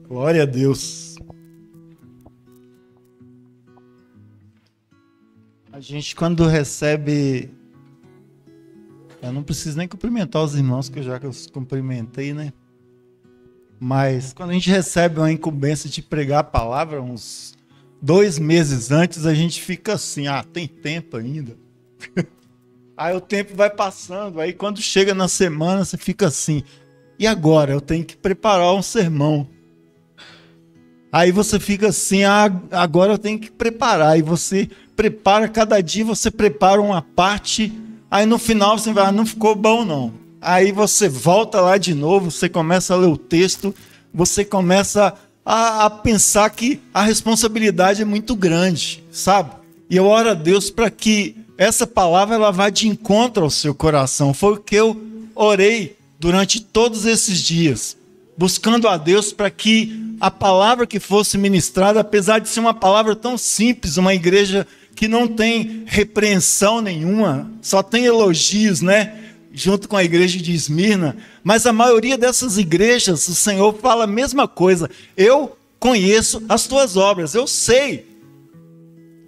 Glória a Deus. A gente, quando recebe... Eu não preciso nem cumprimentar os irmãos, que eu os cumprimentei, né? Mas quando a gente recebe uma incumbência de pregar a palavra, uns 2 meses antes, a gente fica assim, tem tempo ainda. Aí o tempo vai passando, aí quando chega na semana, você fica assim, e agora? Eu tenho que preparar um sermão. Aí você fica assim, agora eu tenho que preparar. E você prepara, cada dia você prepara uma parte, aí no final você vai, não ficou bom não. Aí você volta lá de novo, você começa a ler o texto, você começa a pensar que a responsabilidade é muito grande, sabe? E eu oro a Deus para que essa palavra ela vá de encontro ao seu coração. Foi o que eu orei durante todos esses dias, buscando a Deus para que a palavra que fosse ministrada, apesar de ser uma palavra tão simples, uma igreja que não tem repreensão nenhuma, só tem elogios, né? Junto com a igreja de Esmirna, mas a maioria dessas igrejas, o Senhor fala a mesma coisa. Eu conheço as tuas obras, eu sei.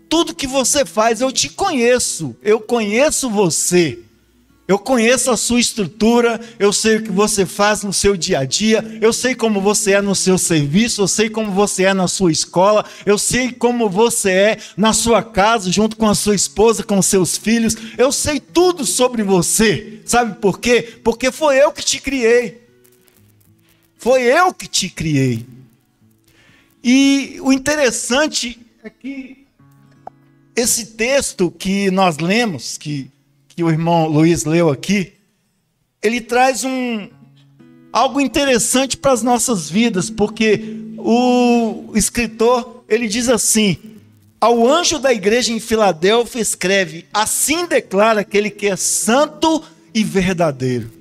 Tudo que você faz, eu te conheço. Eu conheço você. Eu conheço a sua estrutura, eu sei o que você faz no seu dia a dia, eu sei como você é no seu serviço, eu sei como você é na sua escola, eu sei como você é na sua casa, junto com a sua esposa, com os seus filhos, eu sei tudo sobre você. Sabe por quê? Porque foi eu que te criei. Foi eu que te criei. E o interessante é que esse texto que nós lemos, que o irmão Luiz leu aqui, ele traz algo interessante para as nossas vidas, porque o escritor, ele diz assim: ao anjo da igreja em Filadélfia escreve, assim declara aquele que é santo e verdadeiro.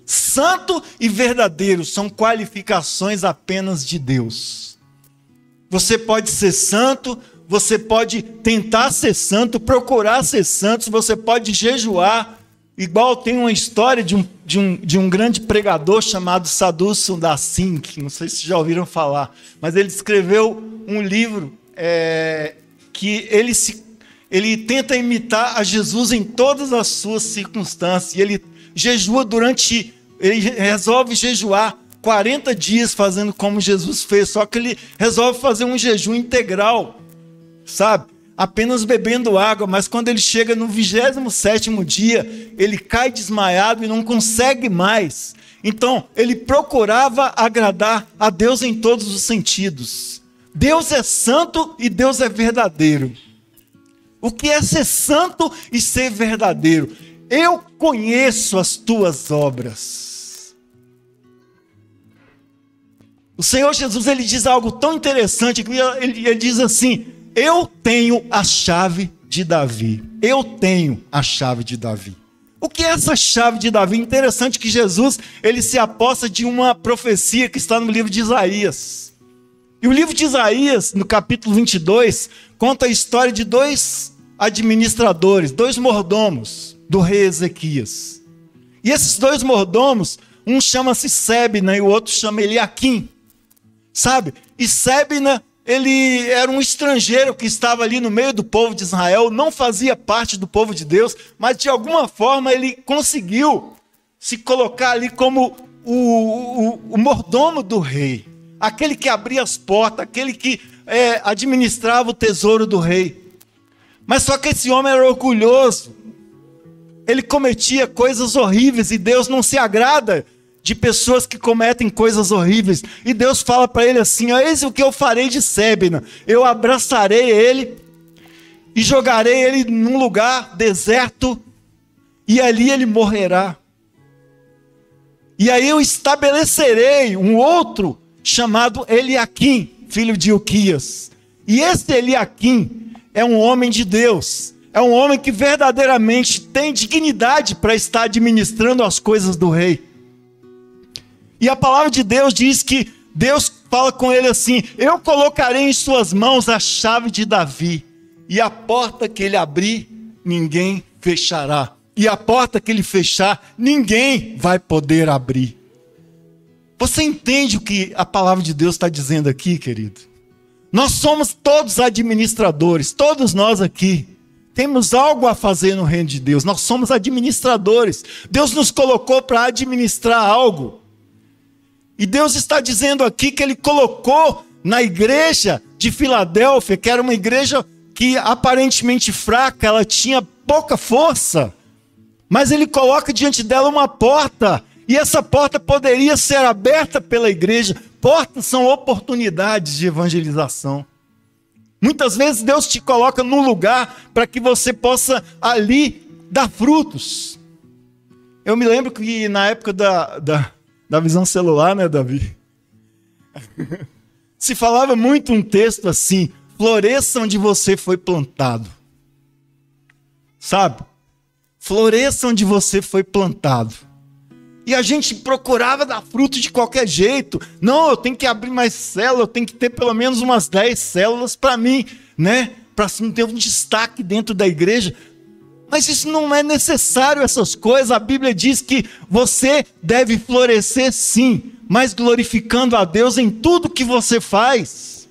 Santo e verdadeiro são qualificações apenas de Deus. Você pode ser santo, você pode tentar ser santo, procurar ser santo, você pode jejuar. Igual tem uma história de um grande pregador chamado Sadhu Sundar Singh, não sei se já ouviram falar, mas ele escreveu um livro que ele tenta imitar a Jesus em todas as suas circunstâncias. E ele jejua ele resolve jejuar 40 dias fazendo como Jesus fez, só que ele resolve fazer um jejum integral, sabe? Apenas bebendo água, mas quando ele chega no 27º dia, ele cai desmaiado e não consegue mais. Então, ele procurava agradar a Deus em todos os sentidos. Deus é santo e Deus é verdadeiro. O que é ser santo e ser verdadeiro? Eu conheço as tuas obras. O Senhor Jesus, ele diz algo tão interessante, que ele diz assim: eu tenho a chave de Davi. Eu tenho a chave de Davi. O que é essa chave de Davi? Interessante que Jesus, ele se aposta de uma profecia que está no livro de Isaías. E o livro de Isaías, no capítulo 22, conta a história de 2 administradores, 2 mordomos do rei Ezequias. E esses 2 mordomos, um chama-se Sebna e o outro chama Eliaquim. Sabe? E Sebna, ele era um estrangeiro que estava ali no meio do povo de Israel, não fazia parte do povo de Deus, mas de alguma forma ele conseguiu se colocar ali como o mordomo do rei, aquele que abria as portas, aquele que administrava o tesouro do rei. Mas só que esse homem era orgulhoso, ele cometia coisas horríveis e Deus não se agrada de pessoas que cometem coisas horríveis. E Deus fala para ele assim: eis o que eu farei de Sebna, eu abraçarei ele e jogarei ele num lugar deserto e ali ele morrerá. E aí eu estabelecerei um outro chamado Eliaquim, filho de Ilquias. E esse Eliaquim é um homem de Deus, é um homem que verdadeiramente tem dignidade para estar administrando as coisas do rei. E a palavra de Deus diz que Deus fala com ele assim: eu colocarei em suas mãos a chave de Davi, e a porta que ele abrir, ninguém fechará. E a porta que ele fechar, ninguém vai poder abrir. Você entende o que a palavra de Deus está dizendo aqui, querido? Nós somos todos administradores, todos nós aqui. Temos algo a fazer no reino de Deus. Nós somos administradores. Deus nos colocou para administrar algo. E Deus está dizendo aqui que Ele colocou na igreja de Filadélfia, que era uma igreja que aparentemente fraca, ela tinha pouca força, mas Ele coloca diante dela uma porta, e essa porta poderia ser aberta pela igreja. Portas são oportunidades de evangelização. Muitas vezes Deus te coloca num lugar para que você possa ali dar frutos. Eu me lembro que na época da visão celular, né, Davi? Se falava muito um texto assim: floresça onde você foi plantado. Sabe? Floresça onde você foi plantado. E a gente procurava dar fruto de qualquer jeito. Não, eu tenho que abrir mais células, eu tenho que ter pelo menos umas 10 células para mim, né? Para ter um destaque dentro da igreja. Mas isso não é necessário, essas coisas. A Bíblia diz que você deve florescer sim, mas glorificando a Deus em tudo que você faz.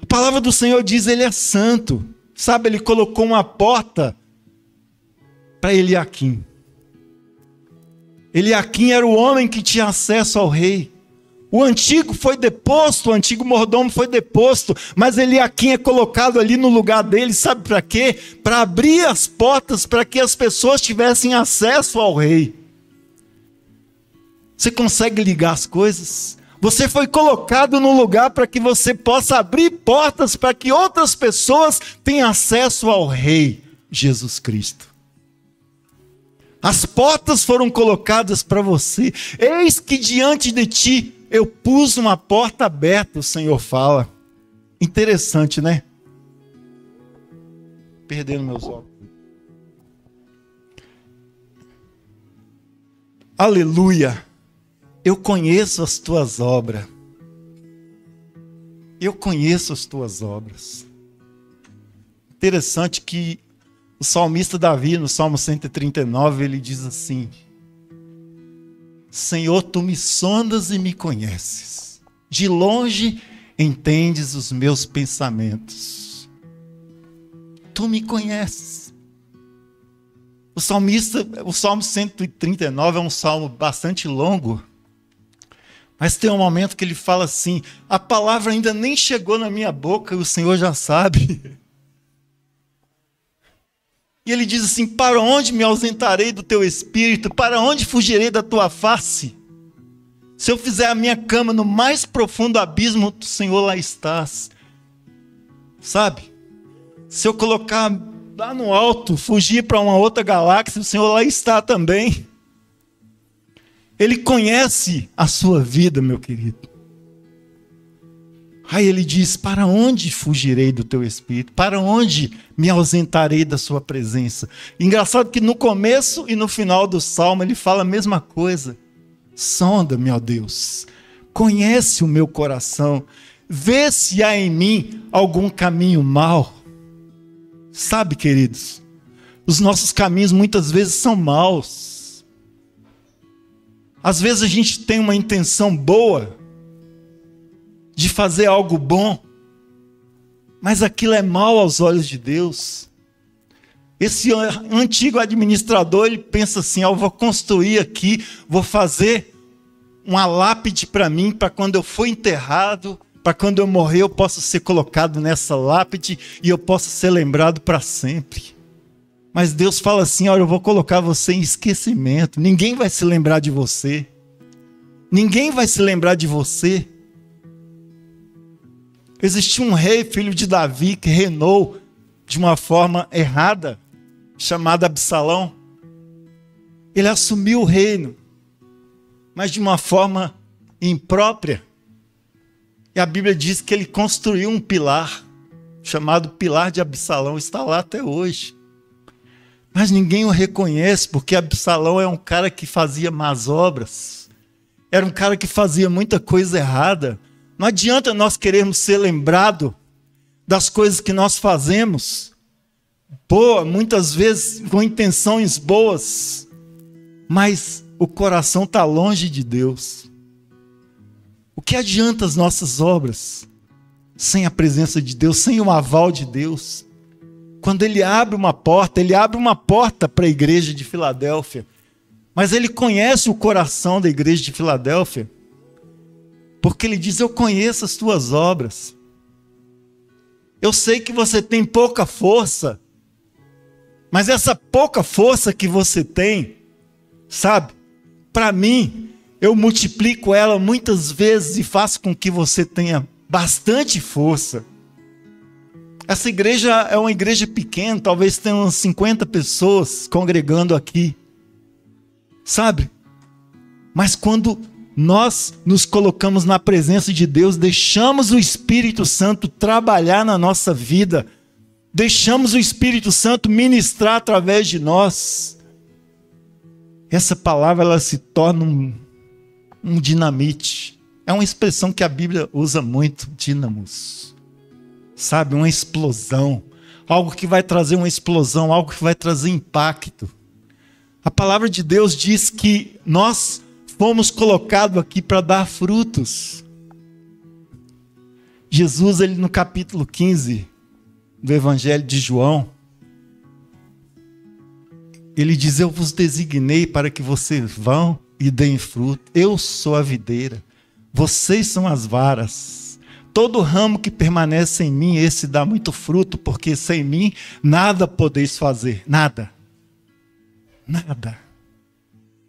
A palavra do Senhor diz: Ele é santo. Sabe, Ele colocou uma porta para Eliaquim. Eliaquim era o homem que tinha acesso ao rei. O antigo foi deposto, o antigo mordomo foi deposto, mas Eliaquim é colocado ali no lugar dele, sabe para quê? Para abrir as portas para que as pessoas tivessem acesso ao rei. Você consegue ligar as coisas? Você foi colocado no lugar para que você possa abrir portas para que outras pessoas tenham acesso ao rei Jesus Cristo. As portas foram colocadas para você. Eis que diante de ti eu pus uma porta aberta, o Senhor fala. Interessante, né? Perdendo meus óculos. Aleluia. Eu conheço as tuas obras. Eu conheço as tuas obras. Interessante que o salmista Davi, no Salmo 139, ele diz assim: Senhor, tu me sondas e me conheces. De longe entendes os meus pensamentos. Tu me conheces. O Salmo 139 é um salmo bastante longo, mas tem um momento que ele fala assim: a palavra ainda nem chegou na minha boca e o Senhor já sabe. E ele diz assim: para onde me ausentarei do teu espírito? Para onde fugirei da tua face? Se eu fizer a minha cama no mais profundo abismo, o Senhor lá estás. Sabe? Se eu colocar lá no alto, fugir para uma outra galáxia, o Senhor lá está também. Ele conhece a sua vida, meu querido. Aí ele diz: para onde fugirei do teu espírito? Para onde me ausentarei da sua presença? Engraçado que no começo e no final do salmo ele fala a mesma coisa. Sonda-me, ó Deus, conhece o meu coração, vê se há em mim algum caminho mau. Sabe, queridos, os nossos caminhos muitas vezes são maus. Às vezes a gente tem uma intenção boa de fazer algo bom, mas aquilo é mal aos olhos de Deus. Esse antigo administrador, ele pensa assim: eu vou construir aqui, vou fazer uma lápide para mim, para quando eu for enterrado, para quando eu morrer eu possa ser colocado nessa lápide e eu possa ser lembrado para sempre. Mas Deus fala assim: olha, eu vou colocar você em esquecimento, ninguém vai se lembrar de você. Ninguém vai se lembrar de você. Existia um rei, filho de Davi, que reinou de uma forma errada, chamado Absalão. Ele assumiu o reino, mas de uma forma imprópria. E a Bíblia diz que ele construiu um pilar, chamado Pilar de Absalão, está lá até hoje. Mas ninguém o reconhece, porque Absalão é um cara que fazia más obras. Era um cara que fazia muita coisa errada. Não adianta nós querermos ser lembrados das coisas que nós fazemos, muitas vezes com intenções boas, mas o coração está longe de Deus. O que adianta as nossas obras sem a presença de Deus, sem o aval de Deus? Quando ele abre uma porta para a igreja de Filadélfia. Mas ele conhece o coração da igreja de Filadélfia. Porque ele diz: eu conheço as tuas obras. Eu sei que você tem pouca força. Mas essa pouca força que você tem, sabe? Para mim, eu multiplico ela muitas vezes e faço com que você tenha bastante força. Essa igreja é uma igreja pequena, talvez tenha umas 50 pessoas congregando aqui. Sabe? Mas quando nós nos colocamos na presença de Deus, deixamos o Espírito Santo trabalhar na nossa vida, deixamos o Espírito Santo ministrar através de nós, essa palavra ela se torna um dinamite. É uma expressão que a Bíblia usa muito, dínamos. Sabe, uma explosão, algo que vai trazer uma explosão, algo que vai trazer impacto. A palavra de Deus diz que nós fomos colocados aqui para dar frutos. Jesus, ele no capítulo 15 do Evangelho de João, ele diz: eu vos designei para que vocês vão e deem fruto. Eu sou a videira, vocês são as varas. Todo ramo que permanece em mim, esse dá muito fruto, porque sem mim nada podeis fazer. Nada. Nada.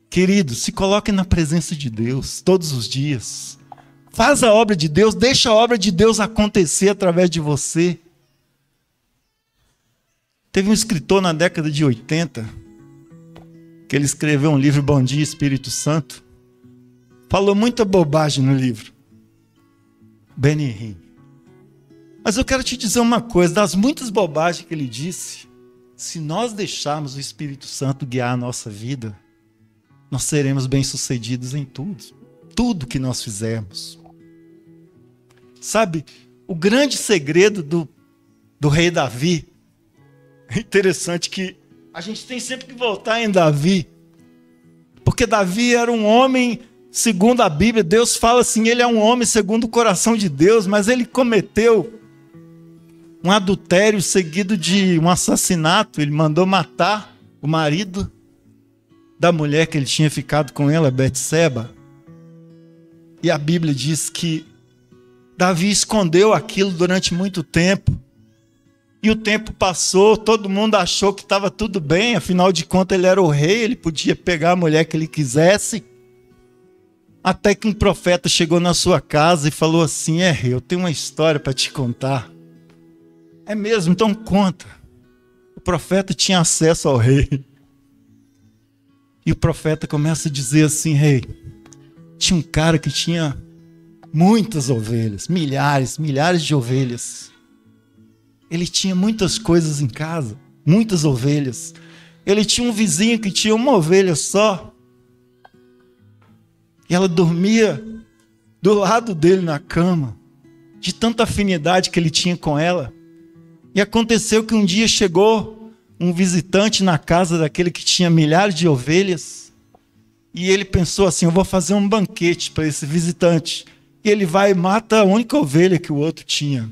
Querido, se coloque na presença de Deus todos os dias. Faz a obra de Deus, deixa a obra de Deus acontecer através de você. Teve um escritor na década de 80, que ele escreveu um livro, Bom Dia, Espírito Santo. Falou muita bobagem no livro. Benny Hinn. Mas eu quero te dizer uma coisa, das muitas bobagens que ele disse, se nós deixarmos o Espírito Santo guiar a nossa vida, nós seremos bem-sucedidos em tudo. Tudo que nós fizermos. Sabe, o grande segredo do rei Davi, é interessante que a gente tem sempre que voltar em Davi, porque Davi era um homem, segundo a Bíblia, Deus fala assim, ele é um homem segundo o coração de Deus, mas ele cometeu um adultério seguido de um assassinato. Ele mandou matar o marido da mulher que ele tinha ficado com ela, Betseba. E a Bíblia diz que Davi escondeu aquilo durante muito tempo. E o tempo passou, todo mundo achou que estava tudo bem, afinal de contas ele era o rei, ele podia pegar a mulher que ele quisesse. Até que um profeta chegou na sua casa e falou assim: rei, eu tenho uma história para te contar. É mesmo? Então conta. O profeta tinha acesso ao rei. E o profeta começa a dizer assim: rei, tinha um cara que tinha muitas ovelhas, milhares de ovelhas. Ele tinha muitas coisas em casa, muitas ovelhas. Ele tinha um vizinho que tinha uma ovelha só. E ela dormia do lado dele na cama, de tanta afinidade que ele tinha com ela. E aconteceu que um dia chegou um visitante na casa daquele que tinha milhares de ovelhas. E ele pensou assim: eu vou fazer um banquete para esse visitante. E ele vai e mata a única ovelha que o outro tinha.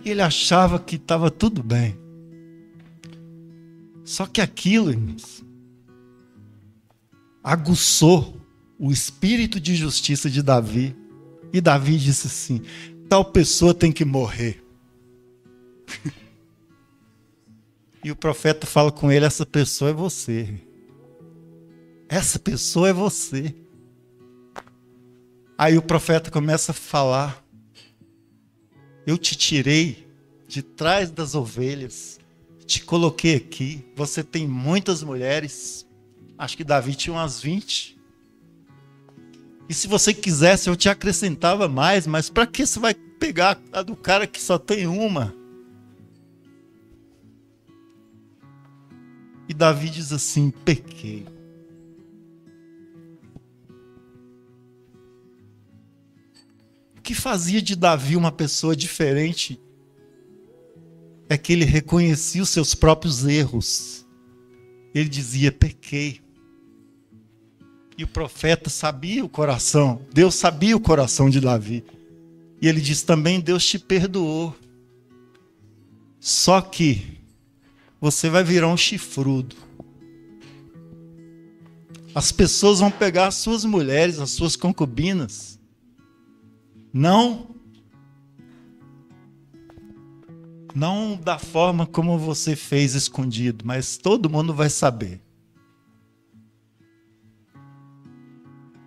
E ele achava que estava tudo bem. Só que aquilo, irmãos, aguçou o espírito de justiça de Davi. E Davi disse assim: tal pessoa tem que morrer. E o profeta fala com ele: essa pessoa é você. Essa pessoa é você. Aí o profeta começa a falar: eu te tirei de trás das ovelhas, te coloquei aqui, você tem muitas mulheres. Acho que Davi tinha umas 20. E se você quisesse, eu te acrescentava mais, mas para que você vai pegar a do cara que só tem uma? E Davi diz assim: pequei. O que fazia de Davi uma pessoa diferente é que ele reconhecia os seus próprios erros. ele dizia: pequei. E o profeta sabia o coração, Deus sabia o coração de Davi. E ele diz também: Deus te perdoou. Só que você vai virar um chifrudo. As pessoas vão pegar as suas mulheres, as suas concubinas. Não da forma como você fez escondido, mas todo mundo vai saber.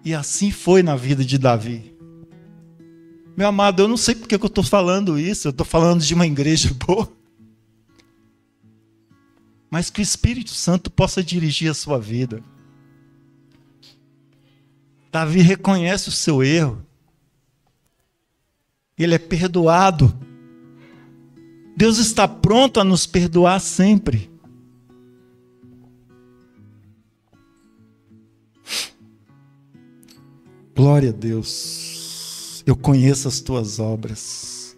E assim foi na vida de Davi. Meu amado, eu não sei porque que eu estou falando isso, eu estou falando de uma igreja boa. Mas que o Espírito Santo possa dirigir a sua vida. Davi reconhece o seu erro. Ele é perdoado. Deus está pronto a nos perdoar sempre. Glória a Deus. Eu conheço as tuas obras.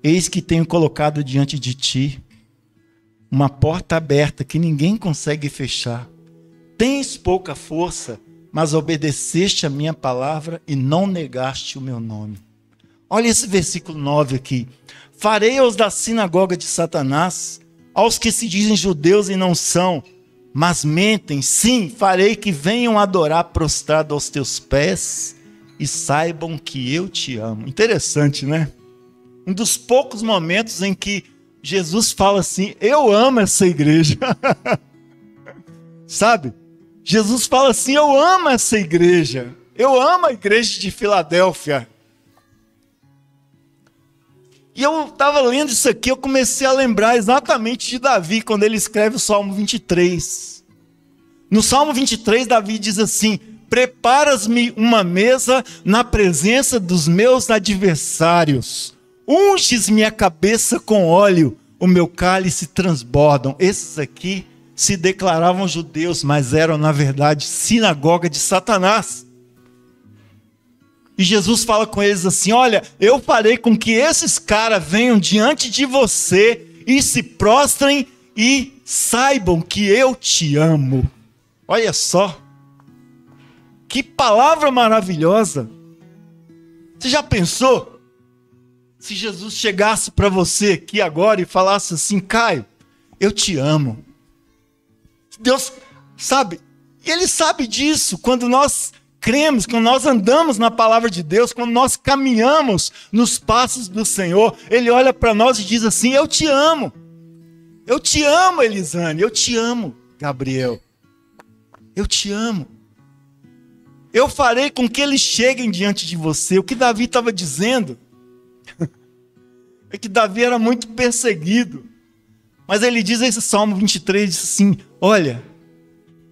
Eis que tenho colocado diante de ti uma porta aberta que ninguém consegue fechar. Tens pouca força, mas obedeceste a minha palavra e não negaste o meu nome. Olha esse versículo 9 aqui. Farei aos da sinagoga de Satanás, aos que se dizem judeus e não são, mas mentem, sim, farei que venham adorar prostrado aos teus pés e saibam que eu te amo. Interessante, né? Um dos poucos momentos em que Jesus fala assim: eu amo essa igreja. Sabe? Jesus fala assim: eu amo essa igreja. Eu amo a igreja de Filadélfia. E eu estava lendo isso aqui, eu comecei a lembrar exatamente de Davi, quando ele escreve o Salmo 23. No Salmo 23, Davi diz assim: preparas-me uma mesa na presença dos meus adversários. Unges minha cabeça com óleo, o meu cálice transbordam. Esses aqui se declaravam judeus, mas eram, na verdade, sinagoga de Satanás. E Jesus fala com eles assim: olha, eu farei com que esses caras venham diante de você e se prostrem e saibam que eu te amo. Olha só, que palavra maravilhosa. Você já pensou se Jesus chegasse para você aqui agora e falasse assim: Caio, eu te amo. Deus sabe, e Ele sabe disso. Quando nós cremos, quando nós andamos na palavra de Deus, quando nós caminhamos nos passos do Senhor, Ele olha para nós e diz assim: eu te amo. Eu te amo, Elisane. Eu te amo, Gabriel. Eu te amo. Eu farei com que eles cheguem diante de você. O que Davi estava dizendo é que Davi era muito perseguido. Mas ele diz esse Salmo 23, diz assim: olha,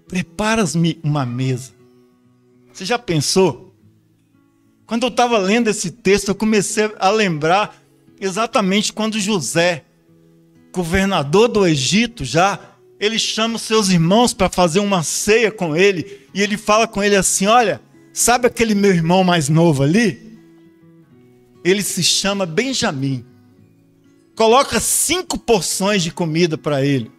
preparas-me uma mesa. Você já pensou? Quando eu estava lendo esse texto, eu comecei a lembrar exatamente quando José, governador do Egito ele chama os seus irmãos para fazer uma ceia com ele, e ele fala com ele assim: olha, sabe aquele meu irmão mais novo ali? Ele se chama Benjamim. Coloca 5 porções de comida para ele.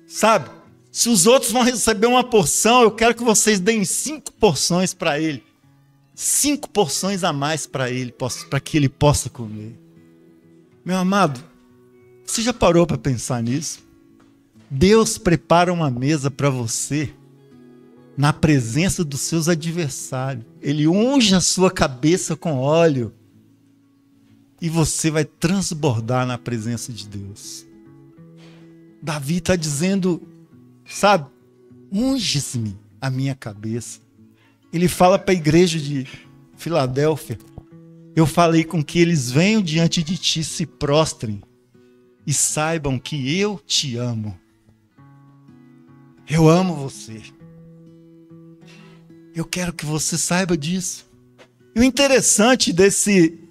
Sabe? Se os outros vão receber uma porção, eu quero que vocês deem 5 porções para ele. 5 porções a mais para ele, para que ele possa comer. Meu amado, você já parou para pensar nisso? Deus prepara uma mesa para você na presença dos seus adversários. Ele unge a sua cabeça com óleo e você vai transbordar na presença de Deus. Davi está dizendo, sabe, unge-me a minha cabeça. Ele fala para a igreja de Filadélfia: eu falei com que eles venham diante de ti, se prostrem e saibam que eu te amo. Eu amo você. Eu quero que você saiba disso. E o interessante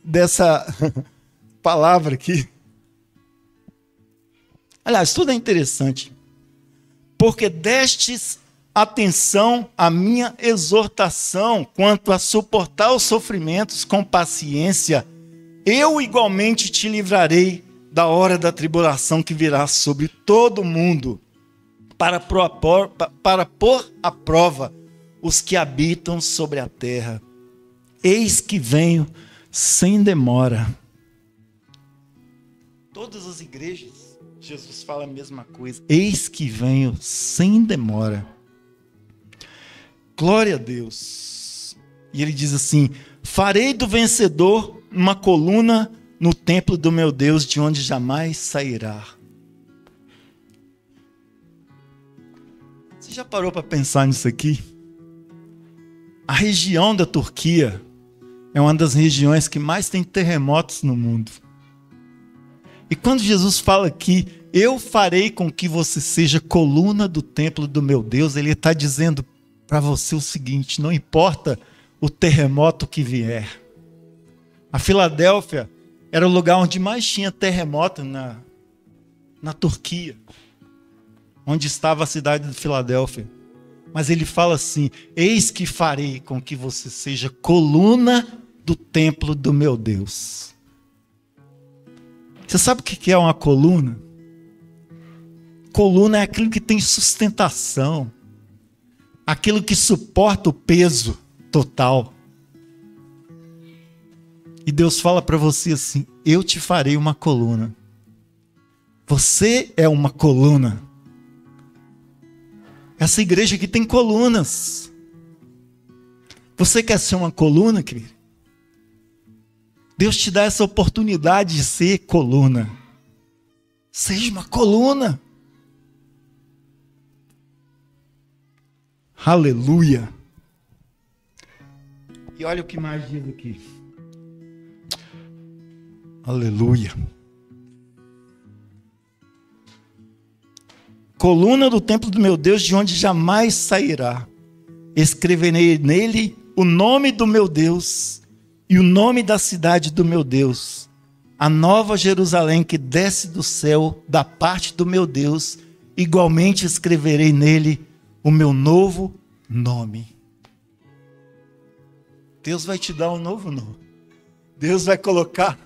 dessa palavra aqui, aliás, tudo é interessante, porque destes atenção à minha exortação quanto a suportar os sofrimentos com paciência, eu igualmente te livrarei da hora da tribulação que virá sobre todo o mundo, para pôr à prova os que habitam sobre a terra. Eis que venho sem demora. Todas as igrejas, Jesus fala a mesma coisa. Eis que venho sem demora. Glória a Deus. E ele diz assim: farei do vencedor uma coluna no templo do meu Deus, de onde jamais sairá. Você já parou para pensar nisso aqui? A região da Turquia é uma das regiões que mais tem terremotos no mundo. E quando Jesus fala aqui, eu farei com que você seja coluna do templo do meu Deus, ele está dizendo para você o seguinte: não importa o terremoto que vier. A Filadélfia era o lugar onde mais tinha terremoto na Turquia, onde estava a cidade de Filadélfia. Mas ele fala assim: eis que farei com que você seja coluna do templo do meu Deus. Você sabe o que é uma coluna? Coluna é aquilo que tem sustentação, aquilo que suporta o peso total. E Deus fala para você assim: eu te farei uma coluna. Você é uma coluna. Essa igreja aqui tem colunas. Você quer ser uma coluna, querido? Deus te dá essa oportunidade de ser coluna. Seja uma coluna. Aleluia. E olha o que mais diz aqui. Aleluia. Coluna do templo do meu Deus, de onde jamais sairá. Escreverei nele o nome do meu Deus e o nome da cidade do meu Deus, a nova Jerusalém que desce do céu da parte do meu Deus. Igualmente escreverei nele o meu novo nome. Deus vai te dar um novo nome. Deus vai colocar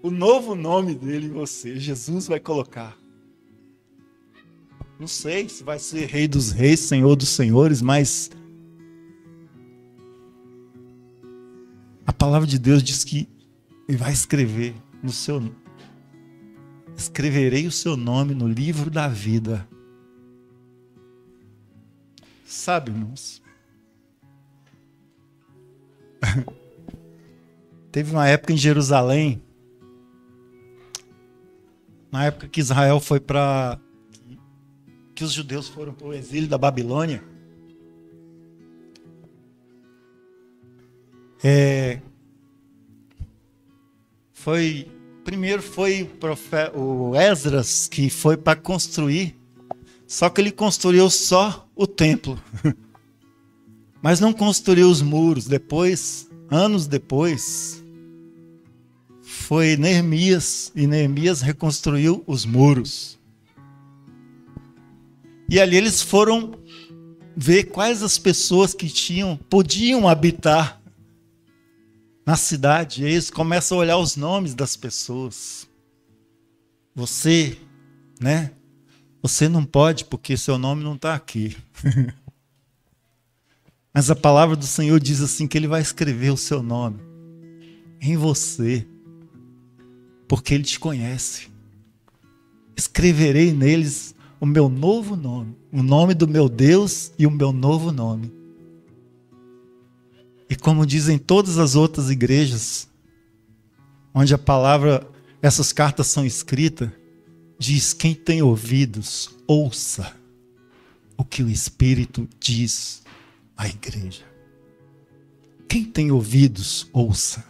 o novo nome dele em você. Jesus vai colocar. Não sei se vai ser Rei dos Reis, Senhor dos Senhores, mas a palavra de Deus diz que ele vai escrever no seu nome. Escreverei o seu nome no livro da vida. Sabe, irmãos? Teve uma época em Jerusalém, na época que Israel foi para... que os judeus foram para o exílio da Babilônia. Primeiro foi o Esdras que foi para construir, só que ele construiu só o templo, mas não construiu os muros. Depois, anos depois, foi Neemias, e Neemias reconstruiu os muros. E ali eles foram ver quais as pessoas que podiam habitar na cidade. E aí eles começam a olhar os nomes das pessoas. Você, né? Você não pode porque seu nome não está aqui. Mas a palavra do Senhor diz assim que Ele vai escrever o seu nome em você, porque Ele te conhece. Escreverei neles o meu novo nome, o nome do meu Deus e o meu novo nome. E como dizem todas as outras igrejas, onde a palavra, essas cartas são escritas, diz: quem tem ouvidos, ouça o que o Espírito diz à igreja. Quem tem ouvidos, ouça.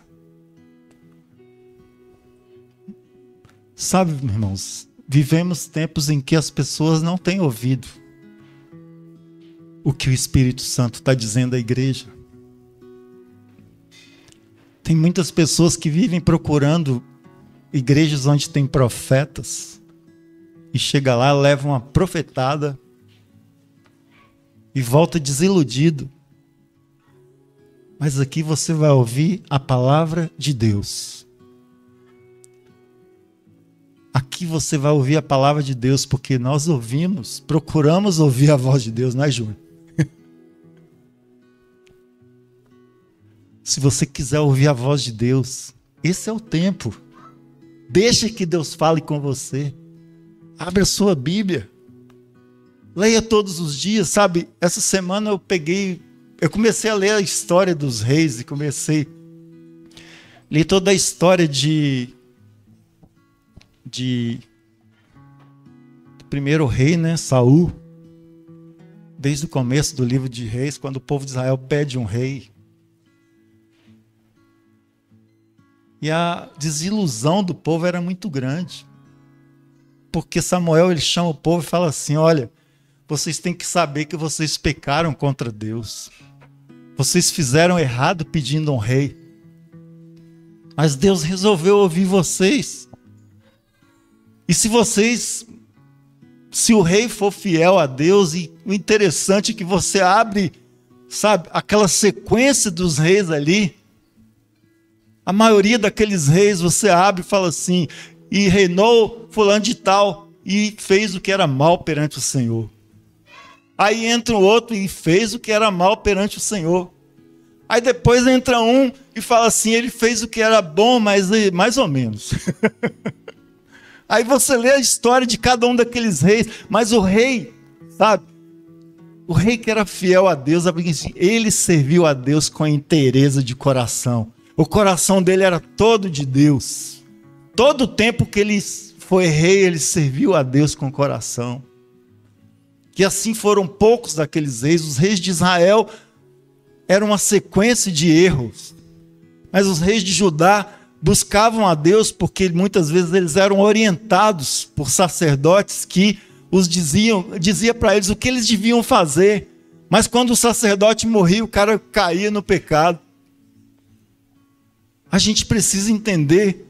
Sabe, irmãos, vivemos tempos em que as pessoas não têm ouvido o que o Espírito Santo está dizendo à igreja. Tem muitas pessoas que vivem procurando igrejas onde tem profetas, e chega lá, leva uma profetada e volta desiludido. Mas aqui você vai ouvir a palavra de Deus. Aqui você vai ouvir a palavra de Deus, porque nós procuramos ouvir a voz de Deus, não é, Júnior? Se você quiser ouvir a voz de Deus, esse é o tempo. Deixa que Deus fale com você. Abre a sua Bíblia. Leia todos os dias, sabe? Essa semana eu comecei a ler a história dos reis e comecei a ler toda a história do primeiro rei, né, Saul. Desde o começo do livro de Reis, quando o povo de Israel pede um rei. E a desilusão do povo era muito grande. Porque Samuel, ele chama o povo e fala assim: olha, vocês têm que saber que vocês pecaram contra Deus. Vocês fizeram errado pedindo um rei. Mas Deus resolveu ouvir vocês. E se o rei for fiel a Deus, e o interessante é que você abre, sabe, aquela sequência dos reis ali, a maioria daqueles reis você abre e fala assim: e reinou fulano de tal, e fez o que era mal perante o Senhor. Aí entra o outro e fez o que era mal perante o Senhor. Aí depois entra um e fala assim: ele fez o que era bom, mas mais ou menos. Aí você lê a história de cada um daqueles reis, mas o rei, sabe? O rei que era fiel a Deus, ele serviu a Deus com inteireza de coração. O coração dele era todo de Deus. Todo o tempo que ele foi rei, ele serviu a Deus com o coração. Que assim foram poucos daqueles reis. Os reis de Israel eram uma sequência de erros. Mas os reis de Judá buscavam a Deus porque muitas vezes eles eram orientados por sacerdotes que dizia para eles o que eles deviam fazer. Mas quando o sacerdote morria, o cara caía no pecado. A gente precisa entender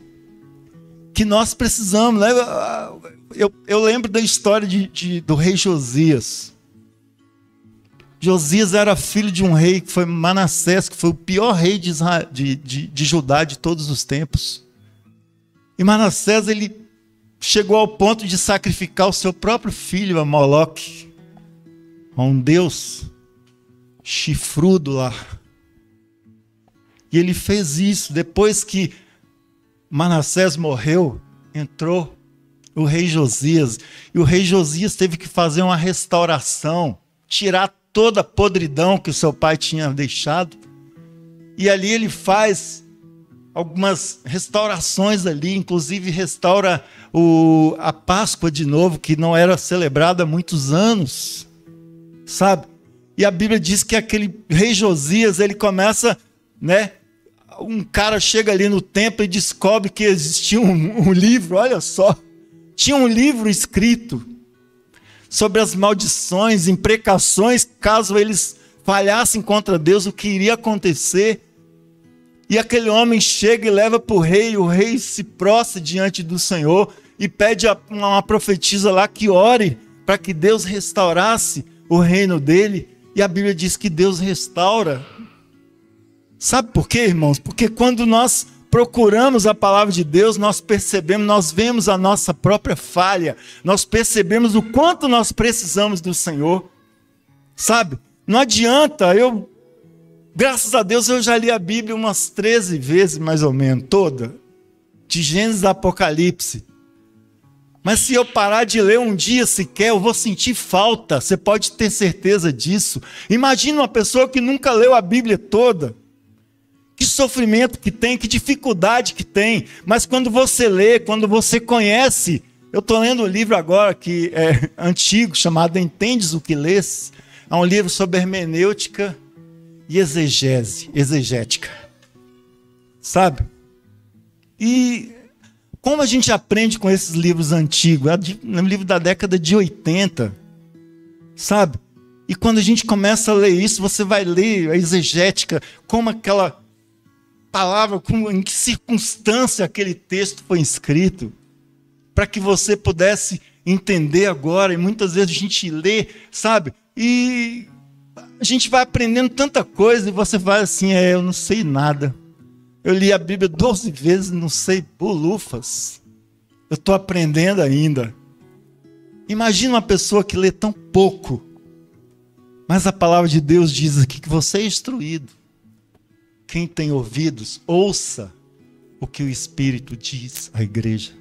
que nós precisamos, né? Eu lembro da história do rei Josias. Josias era filho de um rei que foi Manassés, que foi o pior rei de Judá de todos os tempos. E Manassés, ele chegou ao ponto de sacrificar o seu próprio filho a Moloque, a um deus chifrudo lá. E ele fez isso. Depois que Manassés morreu, entrou o rei Josias. E o rei Josias teve que fazer uma restauração, tirar toda a podridão que o seu pai tinha deixado. E ali ele faz algumas restaurações ali, inclusive restaura a Páscoa de novo, que não era celebrada há muitos anos, sabe? E a Bíblia diz que aquele rei Josias, ele começa, né? Um cara chega ali no templo e descobre que existia um livro, olha só, tinha um livro escrito sobre as maldições, imprecações, caso eles falhassem contra Deus, o que iria acontecer. E aquele homem chega e leva para o rei, e o rei se prostra diante do Senhor e pede a uma profetisa lá que ore para que Deus restaurasse o reino dele. E a Bíblia diz que Deus restaura. Sabe por quê, irmãos? Porque quando nós procuramos a palavra de Deus, nós percebemos, nós vemos a nossa própria falha, nós percebemos o quanto nós precisamos do Senhor, sabe? Não adianta, graças a Deus eu já li a Bíblia umas 13 vezes mais ou menos, toda, de Gênesis a Apocalipse, mas se eu parar de ler um dia sequer, eu vou sentir falta, você pode ter certeza disso. Imagina uma pessoa que nunca leu a Bíblia toda, que sofrimento que tem, que dificuldade que tem. Mas quando você lê, quando você conhece, eu estou lendo um livro agora que é antigo, chamado Entendes o que Lês. É um livro sobre hermenêutica e exegética. Sabe? E como a gente aprende com esses livros antigos? É um livro da década de 80. Sabe? E quando a gente começa a ler isso, você vai ler a exegética, como aquela palavra, em que circunstância aquele texto foi escrito, para que você pudesse entender agora. E muitas vezes a gente lê, sabe? E a gente vai aprendendo tanta coisa e você vai assim: eu não sei nada. Eu li a Bíblia 12 vezes, não sei bolufas. Eu estou aprendendo ainda. Imagina uma pessoa que lê tão pouco, mas a palavra de Deus diz aqui que você é instruído. Quem tem ouvidos, ouça o que o Espírito diz à igreja.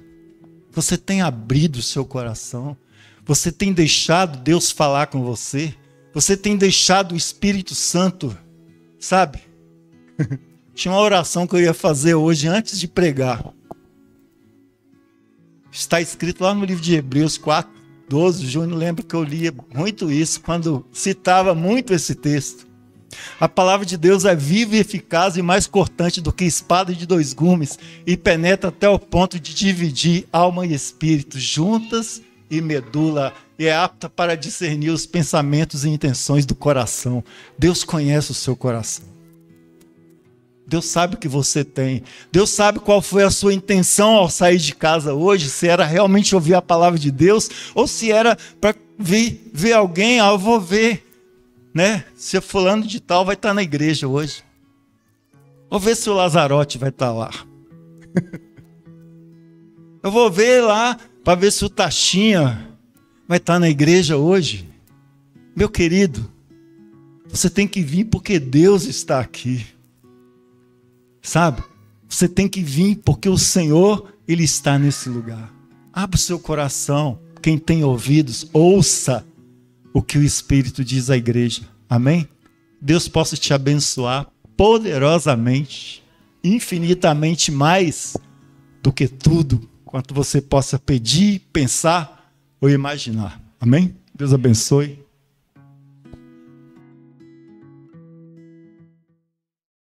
Você tem abrido o seu coração? Você tem deixado Deus falar com você? Você tem deixado o Espírito Santo, sabe? Tinha uma oração que eu ia fazer hoje antes de pregar. Está escrito lá no livro de Hebreus 4:12. O Júnior lembra que eu lia muito isso quando citava muito esse texto. A palavra de Deus é viva e eficaz e mais cortante do que espada de 2 gumes e penetra até o ponto de dividir alma e espírito, juntas e medula, e é apta para discernir os pensamentos e intenções do coração. Deus conhece o seu coração. Deus sabe o que você tem. Deus sabe qual foi a sua intenção ao sair de casa hoje, se era realmente ouvir a palavra de Deus ou se era para ver alguém. Eu vou ver, né? Se fulano de tal vai estar na igreja hoje. Vou ver se o Lazarote vai estar lá. Eu vou ver lá para ver se o Taxinha vai estar na igreja hoje. Meu querido, você tem que vir porque Deus está aqui. Sabe? Você tem que vir porque o Senhor, Ele está nesse lugar. Abra o seu coração. Quem tem ouvidos, ouça o que o Espírito diz à igreja. Amém? Deus possa te abençoar poderosamente, infinitamente mais do que tudo quanto você possa pedir, pensar ou imaginar. Amém? Deus abençoe.